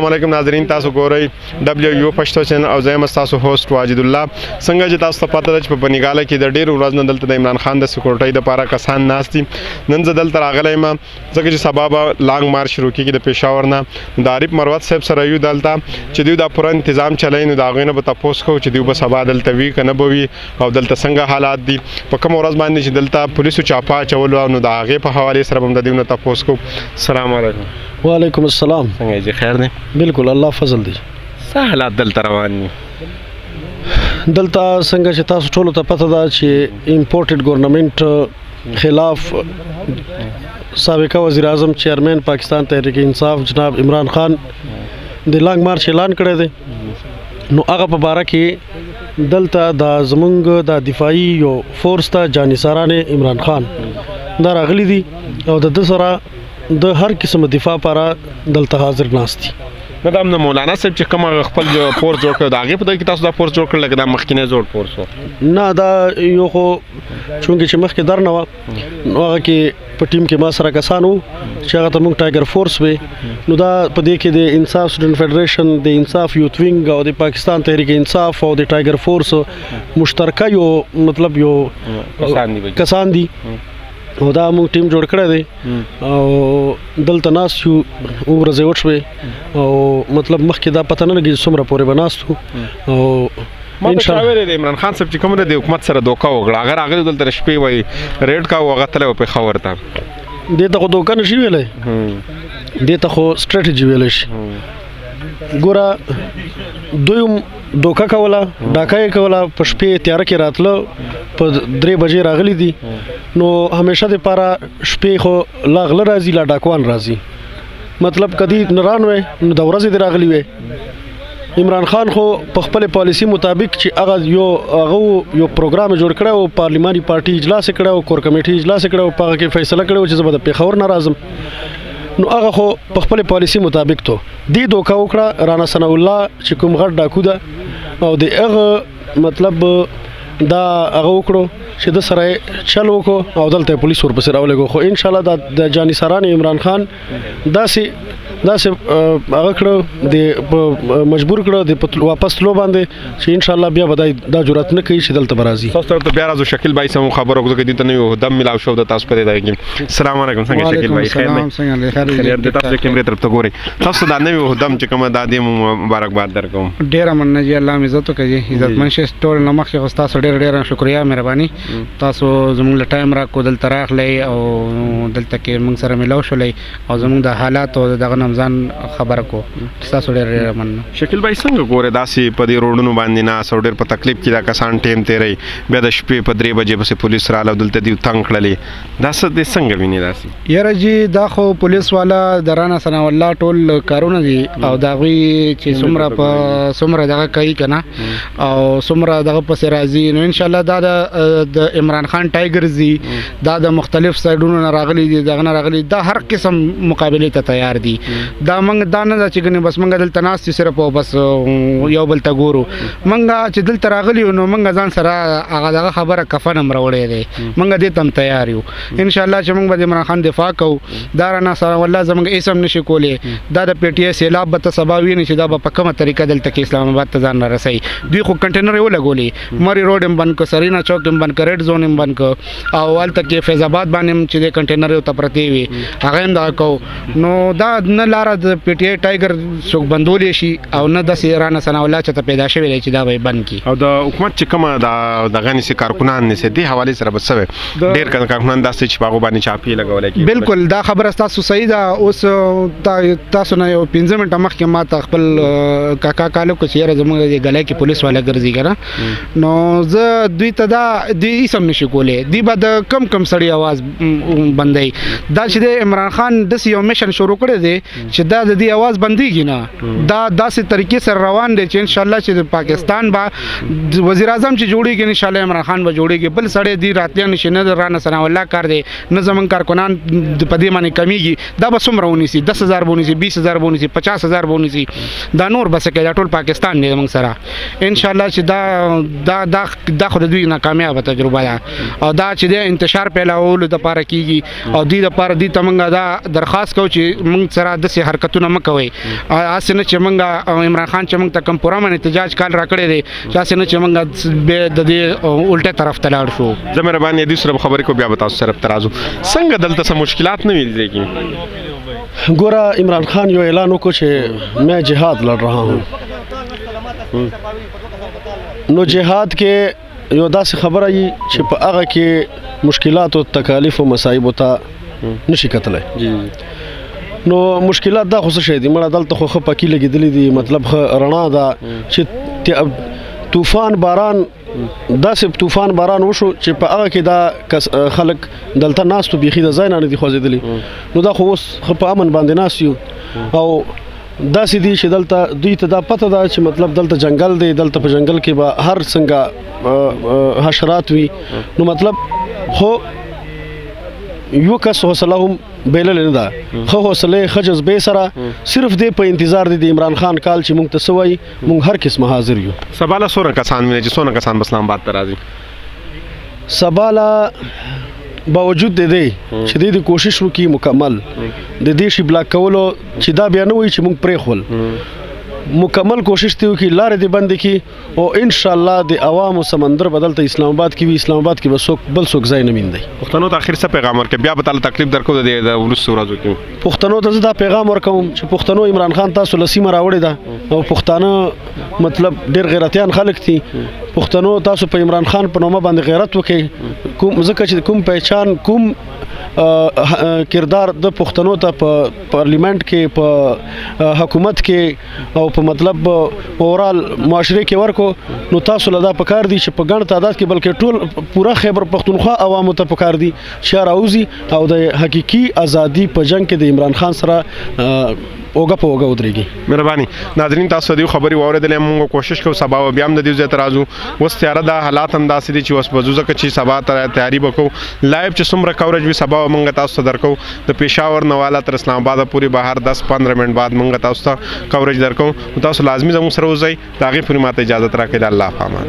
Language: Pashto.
علیکم ناظرین، تاسو ګورئ WU پښتو چینل او زه یم ستاسو هوسټ واجد الله. څنګه چې تاسو ته پته ده چې په بنګاله کې د ډېرو ورځو نه دلته د عمران خان د سکیورټۍ دپاره کسان ناست دي. نن زه دلته راغلی یم ځکه چې سبا به لانګ مارچ شروع کېږي د پېښور نه. د عارف مروت صاحب سره یو دلته چې دوی دا پوره تنظام چلوي، نو د هغوی نه به تپوس کوو چې دوی به سبا دلته وي که نه به وي او دلته څنګه حالات دي، په کومه ورځ باندې چې دلته پولیسو چاپه اچولو، نو د هغې په حوالې سره به هم د دوی نه تپوس کوو. السلام علیکم. وعلیکم السلام. څنګه یې خیر دی؟ بالکل الله فضل دی. څه حالات دلته روان دي؟ دلته څنګه چې تاسو ټولو ته پته ده چې امپورټډ ګورنمنت خلاف سابقه وزیر اعظم چیئرمین پاکستان تحریک انصاف جناب عمران خان د لانګ مارچ اعلان کړی دی. نو هغه په باره کې دلته د زمونږ د دفاعي یو فورس ته جانثاران عمران خان دا راغلي دي او د ده سره د هر قسم دفاع لپاره دلته حاضر ناست دي. نو دا مولانا صاحب چې کوم خپل فورس جوړ کړی د هغې په ځای کې تاسو دا فورس جوړ کړل لکه دا مخکینی زوړ فورس و؟ نه، دا یو خو چونکې چې مخکې در نه وه نو هغه کې په ټیم کې ما سره کسان وو چې هغه ته موږ ټایګر فورس وی. نو دا په دې کې د انصاف سټوډنټ فیډریشن، د انصاف یوت وینګ او د پاکستان تحریک انصاف او د ټایګر فورس مشترکه یو مطلب یو کسان دي او دا موږ ټیم جوړ کړی دی او دلته ناست یو ورځې وشوې او مطلب مخکې دا پته نه لګي چې څومره پورې به ناست وو. او ما ته ویلې د عمران خان صاحب چې کوم د حکومت سره دوکه وکړه، هغه راغلی دلته شپې وایي ریډ کاوه، هغه تللی و پېښور ته. دې ته خو دوکه نه شي ویلی، دې ته خو سټریټجي ویلی شي. ګوره دوی هم دوکه کوله، ډاکه یې کوله، په شپې تیاره کې راتله، په 3 بجې راغلی دي. نو همیشه دپاره شپې خو لا غله راځي لا ډاکوان راځي. مطلب کدی نران وی نو د ورځې دې راغلی وی. عمران خان خو په خپل پالیسي مطابق چې هغه یو پروګرام جوړ کړی او پارلیماني پارټي اجلاس یې کړی او کور کمیټي اجلاس یې کړی او په هغه کې فیصله کړی چې زه به د پېښور نه راځم. نو هغه خو په خپل پالیسي مطابق تو دې دوکه وکړه رانا ثناء الله چې کوم غټ ډاکو ده او د هغه مطلب دا هغه وکړو چې د سره چل وکړو او دلته پولیس ورپسې راولګو. خو انشاءالله د جانثاران عمران خان داسې هغه کړو د مجبور کړو د واپس تلو باندې چې انشاءالله بیا به دا جرأت نه کوي چې دلته به راځي. تاسو ته بیا راځو شکیل بھائی سم خبر وکړو چې دې ته نوی دم ملاو شو د تاسو په دې کې. السلام علیکم. څنګه شکیل بھائی خیر دی؟ خیر دی. تاسو کیمرې طرف ته ګورئ. تاسو دا نوی دم چې کومه دا دې مبارکباد درکوم. ډیره مننه جی، الله مې عزت وکړي، عزتمن شې ټول نه مخکې خو تاسو ډیره شکریا مهرباني. تاسو زموږ له ټایم راکو دلته راغلی او دلته کې موږ سره ملاو شولی او زموږ د حالات او دغه نمځان خبره کو. تاسو ډېر مننه. شکیل بھائی څنګه ګورې داسې په دې روډونو باندې ناست او ډېر په تکلیف کې دا کسان ټیم تېروي، بیا د شپې په 3 بجې پسې پولیس راغله او دلته دوی تنګ کړلې، دا څه دې څنګه وینې داسې؟ یاره جی دا خو پولیس والا د رانا ثناء الله ټول کارونه دي او د هغوی چې څومره دغه کوي که نه او څومره دغه پسې راځي. نو انشاءالله دا د عمران خان ټایګرز دي، دا د مختلف سایډونو نه راغلي دي، دغه نه راغلي، دا هر قسم مقابلې ته تیار دي. دا موږ دا نه ده چې ګنې بس موږ دلته ناست یو صرف او بس یو بل ته ګورو. موږ چې دلته راغلي یو نو موږ ځان سره هغه دغه خبره کفن هم راوړی دی، موږ دې ته هم تیار یو انشاءالله چې موږ به د عمران خان دفاع کوو. دا رانا ثناء الله زموږ هېڅ هم نشي کولی. دا د پی ټي آی سیلاب به ته سبا ویني چې دا به په کومه طریقه دلته کې اسلام آباد ته ځان رسوي. دوی خو کنټینر یې ولګولې، مري روډ هم بند کړ، سرینا چوک هم بند کړ، ریډ زون هم بند کړ او هلته کې فیض آباد باندې هم چې د کنټینر یو ته پرتې وي هغه هم دغه کوو. نو دا نه لاره د پی ټي آی ټایګر څوک بندولی شي او نه داسې رانا ثناء الله چې ته پیدا شوی دی چې دا به یې بند کړي. او د حکومت چې کومه دغه نیسي کارکنان نیسي دې حوالې سره به څه وی؟ ډېر کارکنان داسې چې په هغو باندې چاپې لګولی کېږي. بالکل دا خبره ستاسو صحیح ده. اوس تاسو نه یو 15 منټه مخکې ما ته خپل کاکا کالو که چې یاره زموږ د ګلای کې پولیس والا ګرځي که نه، نو زه دوی ته دا دوی هېڅ هم نشي کولی. دوی به د کم سړي اواز بندوي. دا چې د عمران خان داسې یو میشن شروع کړی دی چې دا د دې اواز بندېږي نه، دا داسې طریقې سره روان دی چې انشاءالله چې د پاکستان به وزیر اعظم چې جوړېږي انشاءالله عمران خان به جوړېږي. بل سړی دی راتلی نشي، نه د رانا ثناء الله کار دی، نه زموږ کارکنان په دې باندې کمیږي. دا به څومره ونیسي؟ 10,000 به ونیسي، 20,000 به ونیسي، 50,000 به ونیسي، دا نور بس کوي. دا ټول پاکستان دی زموږ سره انشاءالله چې دا خو د دوی ناکامیابه تجربه ده او دا چې د انتشار پیلولو دپاره کېږي او دوی دپاره دوی ته موږ دا درخواست کوو چې موږ سره داسې حرکتونه مه کوئ هسې نه چې موږ عمران خان چې موږ ته کوم پوره من احتجاج کال راکړی دی چې هسې نه چې موږ بیا د دې الټه طرف ته لاړ شو. زه مهرباني دې سره خبرې کو بیا به تاسو طرف ته راځو. څنګه دلته څه مشکلات نه وي کې؟ ګوره عمران خان یو اعلان وکړو چې میں جهاد لڑ رہا ہوں. نو جهاد کې یو داسې خبره وي چې په هغه کې مشکلات او تکالیف او مصایب ته نشي کتلی. نو مشکلات دا خو څه شی دي مړه دلته خو ښه پکې لګېدلې دي مطلب ښه رڼا ده چې طوفان باران داسې طوفان باران وشو چې په هغه کې دا خلک دلته ناستو بیخي د ځای نه دي خوځېدلي. نو دا خو اوس ښه په امن باندې ناست یو او داسې دي چې دلته دوی ته دا پته ده چې مطلب دلته جنګل دی دلته په جنګل کې به هر څنګه حشرات وي. نو مطلب خو یو کس حوصله هم بیللې نه ده ښه حوصلې ښه جذبې سره صرف دې په انتظار دی د عمران خان کال چې موږ ته څه وایي موږ هر قسمه حاضر یو. سبا له څومره کسان وینئ چې څومره کسان به اسلام آباد ته راځي؟ سبا له باوجود د دې چې دې کوشش وکړي مکمل د دې شي بلاک کولو چې دا بیا نه وایي چې موږ پرېښول مکمل کوشش دی وکړي لارې دې بندې کړي او ان شاء الله د عوامو سمندر بدلته اسلام آباد کې وي اسلام آباد کې به څوک بل څوک ځای نه میندي. پښتنو ته اخر څه پیغام ورکړي بیا به تعالی تکلیف درکو د وروستو ورځو کې؟ پښتنو ته زه دا پیغام ورکوم چې پښتنو عمران خان تاسو له سیمه راوړی ده او پښتانه مطلب ډېر غیرتیان خلک دي. پښتنو تاسو په عمران خان په نومه باندې غیرت وکړئ کوم ځکه چې کوم پہچان کوم کردار د پښتنو ته په پارلیمنت کې په حکومت کې او په مطلب اورال معاشره کې ورکو نو تاسو له دا پکار دي چې په ګڼ تعداد کې بلکې ټول پوره خیبر پښتونخوا عوامو ته پکار دي چې راوځي او د حقيقي ازادي په جنگ کې د عمران خان سره اوګه په اوګه ودرېږي. مهرباني ناظرین تاسو د خبرې واورېدلې موږ کوشش کوو سبا بیا هم د دې ځای ته راځو. اوس تیاره ده حالات هم داسې دي چې اوس به ځو ځکه چې سبا ته تیاري به کوو لایو چې څومره کوریج وي سبا موږ تاسو ته درکو د پېښور نه والا تر اسلام آباده پورې بهر 10-15 منټ بعد موږ تاسو ته کوریج درکو. تاسو لازمي زموږ سره اوسئ د هغې پورې ماته اجازت راکړئ. د الله په امان.